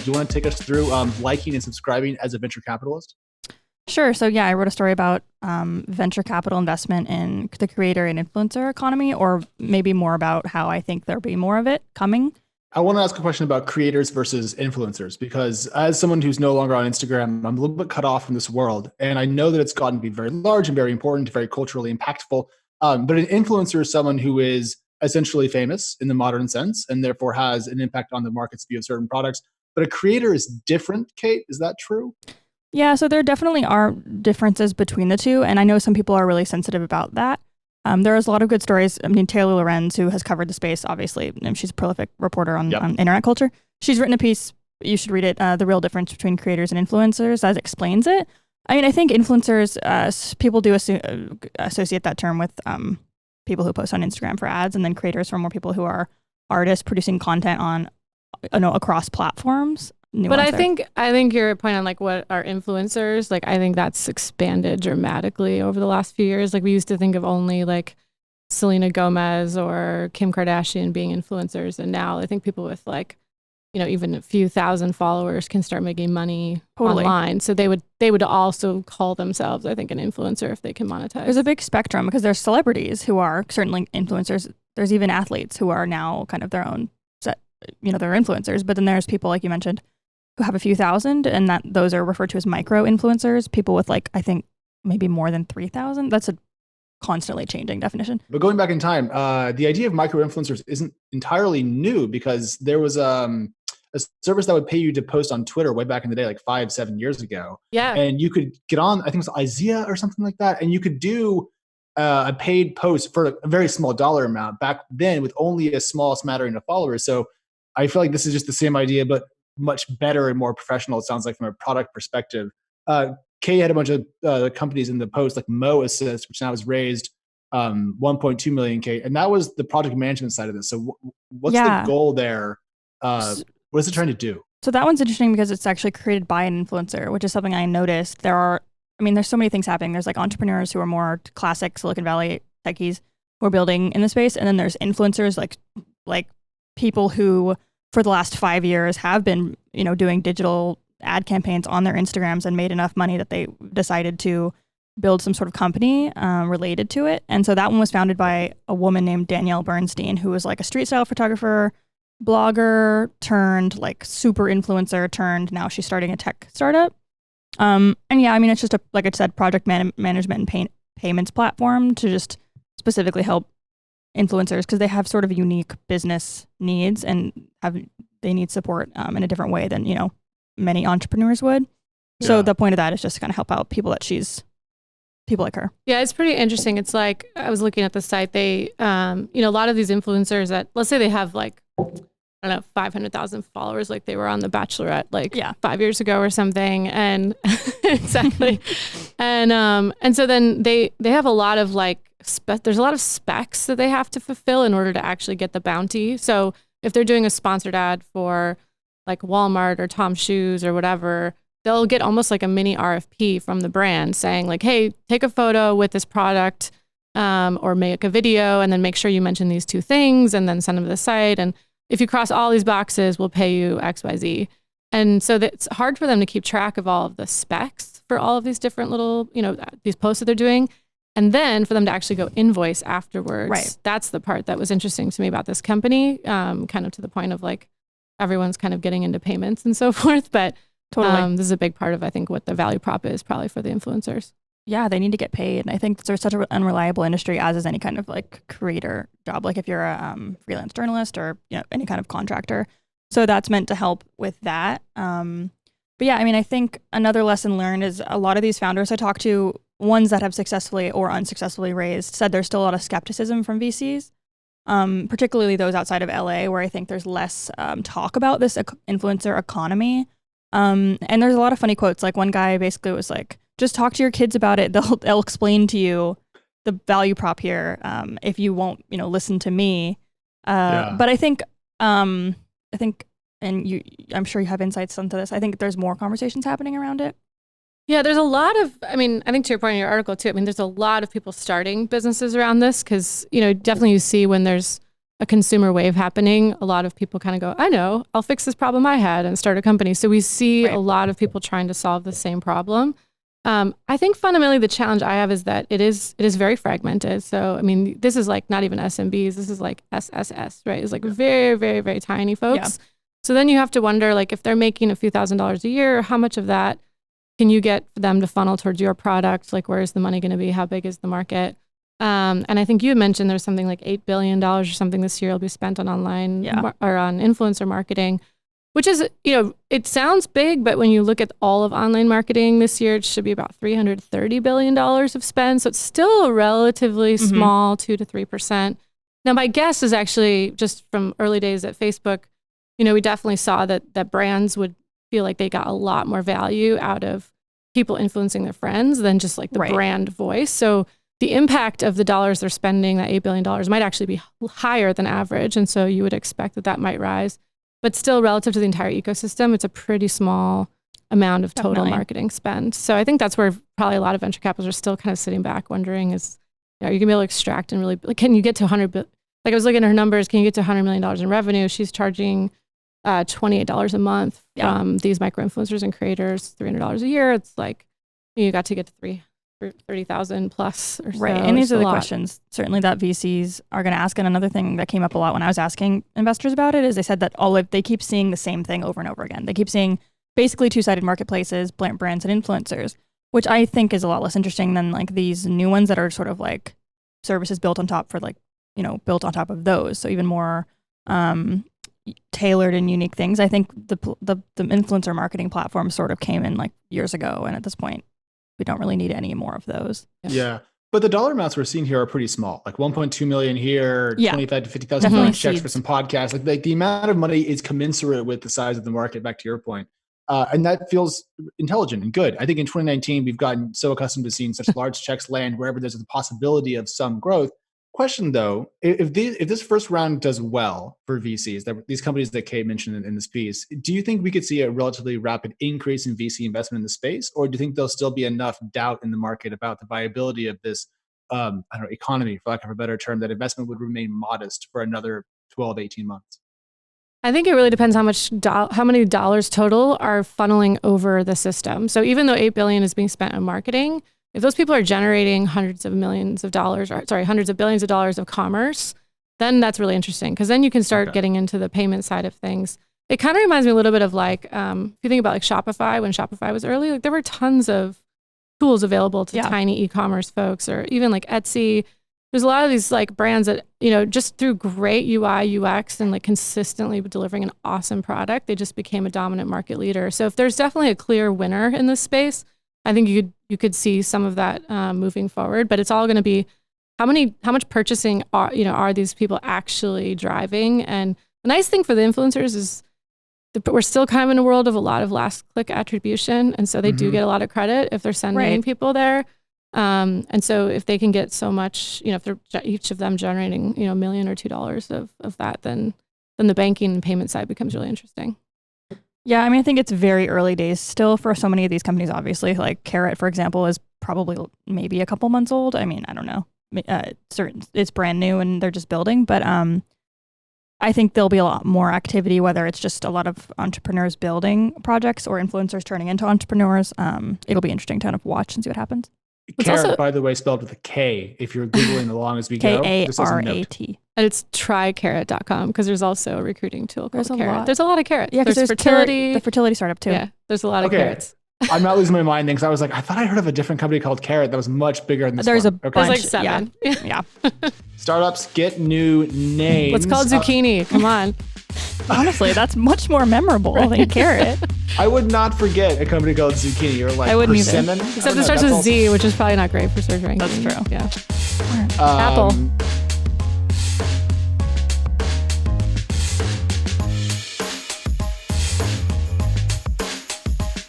Do you want to take us through liking and subscribing as a venture capitalist? Sure. So yeah, I wrote a story about venture capital investment in the creator and influencer economy, or maybe more about how I think there'll be more of it coming. I want to ask a question about creators versus influencers, because as someone who's no longer on Instagram, I'm a little bit cut off from this world. And I know that it's gotten to be very large and very important, very culturally impactful. But an influencer is someone who is essentially famous in the modern sense and therefore has an impact on the market's view of certain products. But a creator is different, Kate. Is that true? Yeah, so there definitely are differences between the two, and I know some people are really sensitive about that. There is a lot of good stories. I mean, Taylor Lorenz, who has covered the space, obviously, and she's a prolific reporter on internet culture. She's written a piece, you should read it, The Real Difference Between Creators and Influencers, that explains it. I mean, I think influencers, people do associate that term with people who post on Instagram for ads, and then creators are more people who are artists producing content on, across platforms. But I think your point on like what are influencers, like I think that's expanded dramatically over the last few years. Like we used to think of only like Selena Gomez or Kim Kardashian being influencers, and now I think people with like, even a few thousand followers can start making money online. So they would also call themselves, I think, an influencer if they can monetize. There's a big spectrum because there's celebrities who are certainly influencers. There's even athletes who are now kind of their own set, they're influencers. But then there's people like you mentioned who have a few thousand, and that those are referred to as micro influencers, people with like, I think maybe more than 3,000. That's a constantly changing definition. But going back in time, the idea of micro influencers isn't entirely new, because there was a service that would pay you to post on Twitter way back in the day, like 5-7 years ago. Yeah. And you could get on, I think it was Isaiah or something like that. And you could do a paid post for a very small dollar amount back then with only a small smattering of followers. So I feel like this is just the same idea, but much better and more professional, it sounds like, from a product perspective. Kay had a bunch of companies in the post, like Mo Assist, which now has raised 1.2 million K, and that was the project management side of this. So what's the goal there? What is it trying to do? So that one's interesting because it's actually created by an influencer, which is something I noticed. There's so many things happening. There's like entrepreneurs who are more classic Silicon Valley techies who are building in the space, and then there's influencers like people who for the last 5 years have been, doing digital ad campaigns on their Instagrams and made enough money that they decided to build some sort of company related to it. And so that one was founded by a woman named Danielle Bernstein, who was like a street style photographer, blogger turned like super influencer turned now she's starting a tech startup. And yeah, I mean, it's just like I said, project management and payments platform to just specifically help influencers because they have sort of unique business needs and they need support in a different way than many entrepreneurs would. So the point of that is just to kind of help out people like her. Yeah, it's pretty interesting. It's like I was looking at the site. They a lot of these influencers that, let's say they have like, I don't know, 500,000 followers, like they were on The Bachelorette 5 years ago or something, and exactly, and so then they have a lot of like there's a lot of specs that they have to fulfill in order to actually get the bounty. So if they're doing a sponsored ad for like Walmart or Tom Shoes or whatever, they'll get almost like a mini RFP from the brand saying like, hey, take a photo with this product or make a video and then make sure you mention these two things and then send them to the site. And if you cross all these boxes, we'll pay you XYZ. And so it's hard for them to keep track of all of the specs for all of these different little, these posts that they're doing. And then for them to actually go invoice afterwards. Right. That's the part that was interesting to me about this company, kind of to the point of like, everyone's kind of getting into payments and so forth. But totally. This is a big part of, I think, what the value prop is probably for the influencers. Yeah, they need to get paid. And I think there's such an unreliable industry, as is any kind of like creator job. Like if you're a freelance journalist or any kind of contractor. So that's meant to help with that. But yeah, I mean, I think another lesson learned is a lot of these founders I talked to, ones that have successfully or unsuccessfully raised, said there's still a lot of skepticism from VCs, particularly those outside of LA, where I think there's less talk about this influencer economy. And there's a lot of funny quotes. Like one guy basically was like, just talk to your kids about it. They'll explain to you the value prop here if you won't, listen to me. But I think, and I'm sure you have insights into this. I think there's more conversations happening around it. Yeah, there's a lot of, I think to your point in your article too, there's a lot of people starting businesses around this because, definitely you see when there's a consumer wave happening, a lot of people kind of go, I know, I'll fix this problem I had and start a company. So we see a lot of people trying to solve the same problem. I think fundamentally the challenge I have is that it is very fragmented. So, I mean, this is like not even SMBs, this is like SSS, right? It's like very, very, very tiny folks. Yeah. So then you have to wonder, like, if they're making a few $1,000s a year, how much of that can you get them to funnel towards your product? Like, where's the money going to be? How big is the market? And I think you had mentioned there's something like $8 billion or something this year will be spent on online or on influencer marketing, which is, it sounds big, but when you look at all of online marketing this year, it should be about $330 billion of spend. So it's still a relatively small 2 to 3%. Now, my guess is actually just from early days at Facebook, we definitely saw that brands would feel like they got a lot more value out of people influencing their friends than just like the brand voice. So the impact of the dollars they're spending, that $8 billion, might actually be higher than average. And so you would expect that might rise. But still, relative to the entire ecosystem, it's a pretty small amount of total marketing spend. So I think that's where probably a lot of venture capitalists are still kind of sitting back wondering is, are you going to be able to extract and really, like, can you get to 100, like I was looking at her numbers, can you get to $100 million in revenue? She's charging $28 a month from these micro-influencers and creators, $300 a year. It's like, you got to get to 30,000 plus or so. Right. And these are the questions certainly that VCs are going to ask. And another thing that came up a lot when I was asking investors about it is they said that they keep seeing the same thing over and over again. They keep seeing basically two-sided marketplaces, brands and influencers, which I think is a lot less interesting than like these new ones that are sort of like services built on top built on top of those. So even more tailored and unique things. I think the influencer marketing platform sort of came in like years ago. And at this point, we don't really need any more of those. Yeah. But the dollar amounts we're seeing here are pretty small, like 1.2 million here, 25 to 50,000 checks for some podcasts. Like the amount of money is commensurate with the size of the market, back to your point. And that feels intelligent and good. I think in 2019, we've gotten so accustomed to seeing such large checks land wherever there's a possibility of some growth. Question though, if this first round does well for VCs, these companies that Kate mentioned in this piece, do you think we could see a relatively rapid increase in VC investment in the space, or do you think there'll still be enough doubt in the market about the viability of this economy, for lack of a better term, that investment would remain modest for another 12, 18 months? I think it really depends how many dollars total are funneling over the system. So even though $8 billion is being spent on marketing, if those people are generating hundreds of billions of dollars of commerce, then that's really interesting, because then you can start getting into the payment side of things. It kind of reminds me a little bit of like, if you think about like Shopify, when Shopify was early, like there were tons of tools available to tiny e-commerce folks, or even like Etsy. There's a lot of these like brands that, just through great UI, UX and like consistently delivering an awesome product, they just became a dominant market leader. So if there's definitely a clear winner in this space, I think you could see some of that moving forward, but it's all going to be how much purchasing are these people actually driving. And the nice thing for the influencers is we're still kind of in a world of a lot of last click attribution, and so they do get a lot of credit if they're sending people there. And so if they can get so much, if they're each of them generating $1 million or $2 of that, then the banking and payment side becomes really interesting. Yeah, I mean, I think it's very early days still for so many of these companies, obviously. Like Carrot, for example, is probably maybe a couple months old. I mean, I don't know. It's brand new and they're just building. But I think there'll be a lot more activity, whether it's just a lot of entrepreneurs building projects or influencers turning into entrepreneurs. It'll be interesting to kind of watch and see what happens. Carrot, by the way, spelled with a K. If you're Googling along as we go. K-A-R-A-T. And it's trycarrot.com, because there's also a recruiting tool called Carrot. There's a lot of carrots. Yeah, because there's fertility. The fertility startup too. Yeah, there's a lot of carrots. I'm not losing my mind then, because I was like, I thought I heard of a different company called Carrot that was much bigger than this There's one. a bunch. There's like 7. Yeah. Startups get new names. Let's call it zucchini. Come on. Honestly, that's much more memorable than Carrot. I would not forget a company called Zucchini, or like I wouldn't Persimmon. either. Except it starts with Z, which is probably not great for search ranking. That's true. Yeah. Apple.